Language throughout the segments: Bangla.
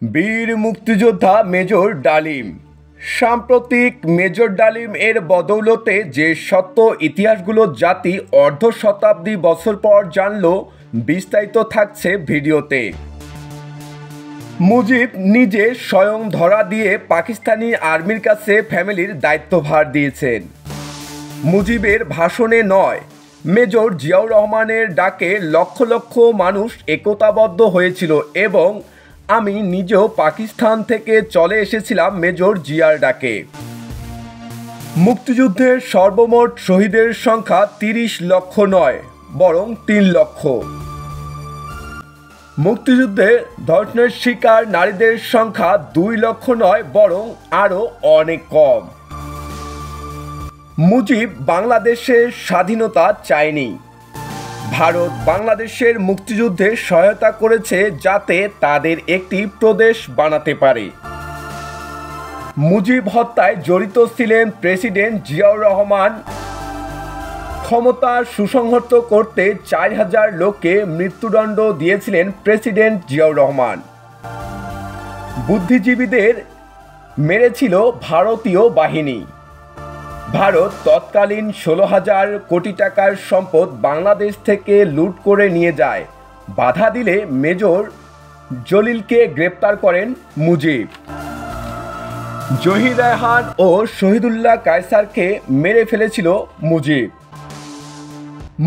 বীর মুক্তিযোদ্ধা মেজর ডালিম। সাম্প্রতিক মেজর ডালিম এর বদৌলতে যে সত্য ইতিহাসগুলো জাতি অর্ধ শতাব্দী বছর পর জানল, বিস্তারিত থাকছে ভিডিওতে। মুজিব নিজে স্বয়ং ধরা দিয়ে পাকিস্তানি আর্মির কাছে ফ্যামিলির দায়িত্বভার দিয়েছেন। মুজিবের ভাষণে নয়, মেজর জিয়াউর রহমানের ডাকে লক্ষ লক্ষ মানুষ একতাবদ্ধ হয়েছিল এবং আমি নিজেও পাকিস্তান থেকে চলে এসেছিলাম মেজর জিয়ার ডাকে। মুক্তিযুদ্ধের সর্বমোট শহীদের সংখ্যা ৩০ লক্ষ নয়, বরং ৩ লক্ষ। মুক্তিযুদ্ধে ধর্ষণের শিকার নারীদের সংখ্যা ২ লক্ষ নয়, বরং আরও অনেক কম। মুজিব বাংলাদেশের স্বাধীনতা চায়নি। ভারত বাংলাদেশের মুক্তিযুদ্ধে সহায়তা করেছে যাতে তাদের একটি প্রদেশ বানাতে পারে। মুজিব হত্যায় জড়িত ছিলেন প্রেসিডেন্ট জিয়াউর রহমান। ক্ষমতা সুসংহত করতে ৪,০০০ লোককে মৃত্যুদণ্ড দিয়েছিলেন প্রেসিডেন্ট জিয়াউর রহমান। বুদ্ধিজীবীদের মেরেছিল ভারতীয় বাহিনী। ভারত তৎকালীন ১৬,০০০ কোটি টাকার সম্পদ বাংলাদেশ থেকে লুট করে নিয়ে যায়। বাধা দিলে মেজর জলিলকে গ্রেপ্তার করেন মুজিব। জহির রায়হান ও শহীদুল্লাহ কায়সারকে মেরে ফেলেছিল মুজিব।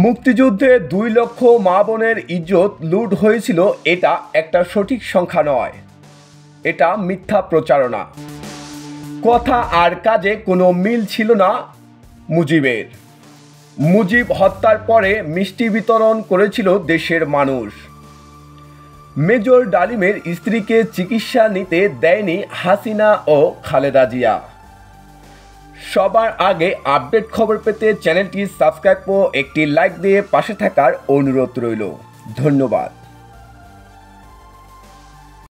মুক্তিযুদ্ধে ২ লক্ষ মা বোনের ইজ্জত লুট হয়েছিল, এটা একটা সঠিক সংখ্যা নয়, এটা মিথ্যা প্রচারণা। কথা আর কাজে কোনো মিল ছিল না মুজিবের। মুজিব হত্যার পরে মিষ্টি বিতরণ করেছিল দেশের মানুষ। মেজর ডালিমের স্ত্রীকে চিকিৎসা নিতে দেয়নি হাসিনা ও খালেদা জিয়া। সবার আগে আপডেট খবর পেতে চ্যানেলটি সাবস্ক্রাইব ও একটি লাইক দিয়ে পাশে থাকার অনুরোধ রইল। ধন্যবাদ।